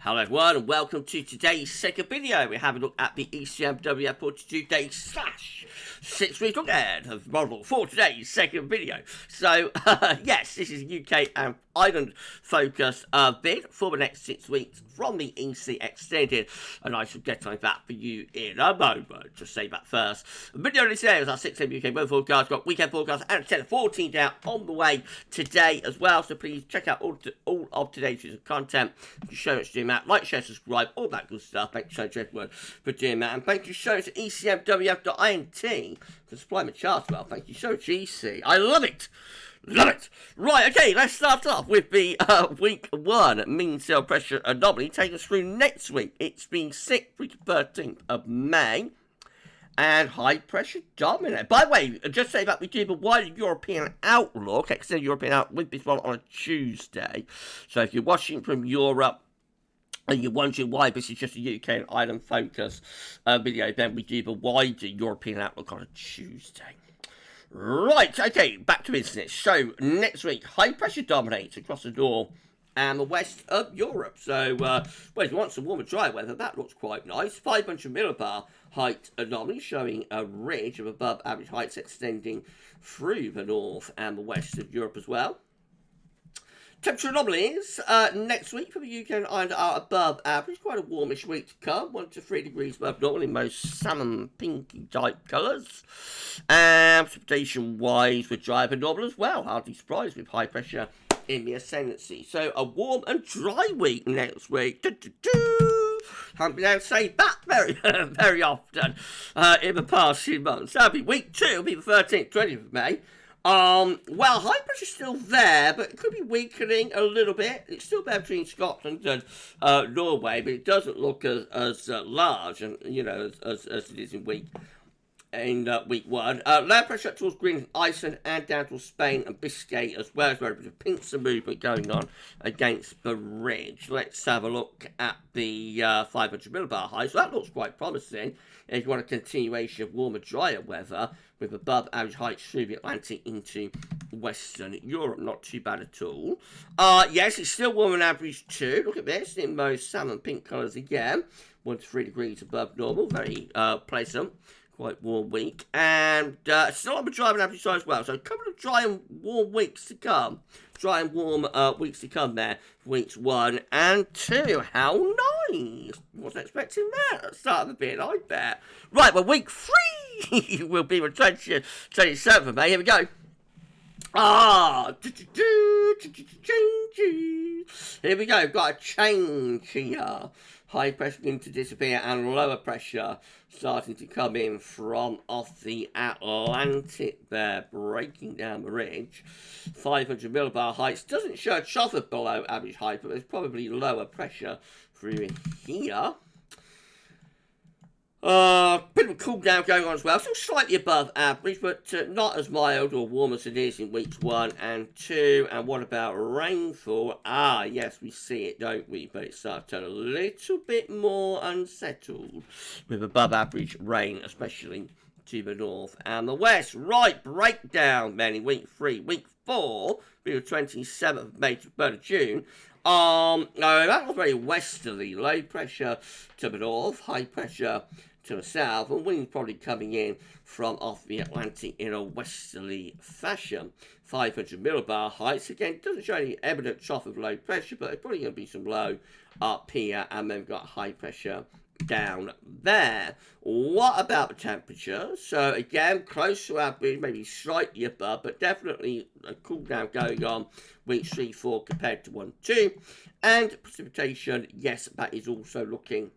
Hello everyone and welcome to today's second video. We're having a look at the ECMWF 42-6 week look ahead of model for today's second video. So yes, this is a UK and Ireland focused bid for the next 6 weeks from the EC Extended, and I shall get on that for you in a moment. Just say that first. The video this is our 6 UK weather forecast, got weekend forecast and 10 and 14 down on the way today as well. So please check out all of today's content. Thank you so much for doing that. Like, share, subscribe, all that good stuff. Thank you so much everyone for doing that. And thank you so much to ECMWF.int for supplying the chart as well. Thank you so much, EC. I love it. Love it! Right, okay, let's start off with the week 1 mean cell pressure anomaly. Take us through next week. It's been 6th week 13th of May. And high pressure dominant. By the way, just say that we do the wider European outlook, extended European outlook, with this one on a Tuesday. So if you're watching from Europe and you're wondering why this is just a UK and Ireland focus video, then we do the wider European outlook on a Tuesday. Right, okay, back to business. So, next week, high pressure dominates across the north and the west of Europe. So, well, if you want some warmer, dry weather, that looks quite nice. 500 millibar height anomaly showing a ridge of above average heights extending through the north and the west of Europe as well. Temperature anomalies next week for the UK and Ireland are above average. Quite a warmish week to come. 1 to 3 degrees above normal in most salmon pinky type colours. And precipitation wise, we're dry and normal as well. Hardly surprised with high pressure in the ascendancy. So a warm and dry week next week. Haven't been able to say that very often in the past few months. That'll be week 2. It'll be the 13th, 20th of May. Well, high pressure's still there, but it could be weakening a little bit. It's still there between Scotland and Norway, but it doesn't look as large, and you know, as it is in week 1. Low pressure up towards Greenland, Iceland, and down towards Spain and Biscay as well. There's a bit of pincer movement going on against the ridge. Let's have a look at the 500 millibar high. So that looks quite promising. If you want a continuation of warmer, drier weather with above average heights through the Atlantic into Western Europe. Not too bad at all. Yes, it's still warmer than average too. Look at this, in most salmon pink colours again. 1 to 3 degrees above normal. Very pleasant. Quite warm week. And still on the dry and average side as well. So a couple of dry and warm weeks to come. Dry and warm weeks to come there. Weeks 1 and 2. How nice. Wasn't expecting that at the start of the bid, I bet. Right, well, week 3 will be the 27th of May. Here we go. Here we go. Got a change here. High pressure beginning to disappear and lower pressure starting to come in from off the Atlantic there, breaking down the ridge. 500 millibar heights doesn't show a trough of below average height, but there's probably lower pressure through here. Bit of a cool down going on as well, still slightly above average, but not as mild or warm as it is in weeks 1 and 2. And what about rainfall? Ah, yes, we see it, don't we? But it's starting to turn a little bit more unsettled with above average rain, especially to the north and the west. Right, breakdown then in week 3. Week 4, be the 27th of May to 3rd of June. No, that was very westerly. Low pressure to the north, high pressure to the south, and winds probably coming in from off the Atlantic in a westerly fashion. 500 millibar heights, again, doesn't show any evident trough of low pressure, but there's probably going to be some low up here, and then we've got high pressure down there. What about the temperature? So again, close to average, maybe slightly above, but definitely a cool down going on weeks 3, 4 compared to 1, 2. And precipitation, yes, that is also looking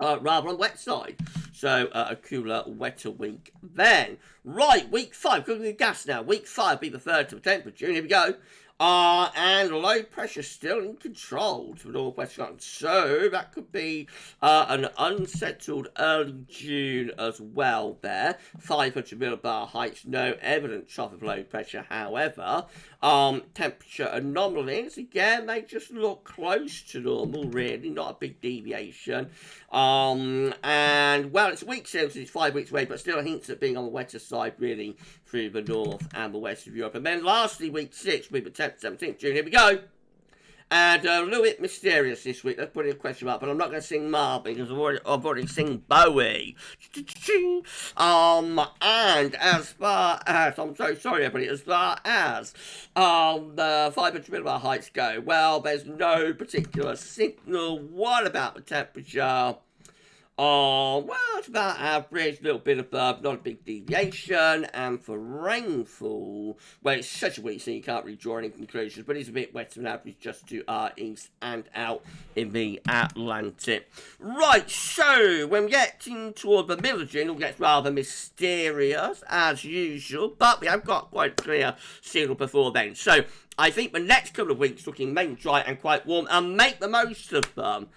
rather on the wet side. So a cooler, wetter week then. Right, week 5, cooking the gas now. Week 5 be the 3rd of 10th of June. Here we go. And low pressure still in control to the northwest Scotland. So that could be an unsettled early June as well there. 500 millibar heights, no evident trough of low pressure, however. Temperature anomalies, again, they just look close to normal, really, not a big deviation. And, well, it's week 6, it's 5 weeks away, but still hints at being on the wetter side, really, through the north and the west of Europe. And then lastly, week 6, we were 10th, 17th June, here we go. And a little bit mysterious this week. Let's put it in question mark, but I'm not going to sing Ma because I've already sing Bowie. And as far as, I'm so sorry everybody, as far as the 500 millibar heights go, well, there's no particular signal. What about the temperature? Well, it's about average, a little bit of not a big deviation, and for rainfall, well, it's such a week, so you can't really draw any conclusions, but it's a bit wetter than average just to our east and out in the Atlantic. Right, so when we get toward the middle of June, it gets rather mysterious, as usual, but we have got quite a clear signal before then. So I think the next couple of weeks looking mainly dry and quite warm, and make the most of them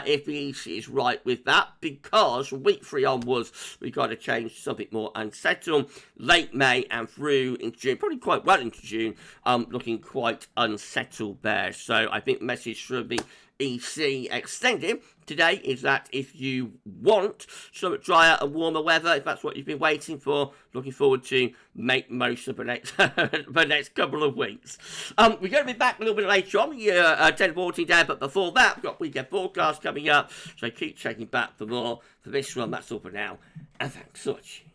if the EC is right with that, because from week 3 onwards, we've got to change to something more unsettled. Late May and through into June, probably quite well into June, looking quite unsettled there. So I think the message from the EC extended today is that if you want some drier and warmer weather, if that's what you've been waiting for, looking forward to make most of the next the next couple of weeks. We're going to be back a little bit later on, 10-14 day, but before that, we've got weekend forecast coming up, so keep checking back for more. For this one, that's all for now, and thanks so much.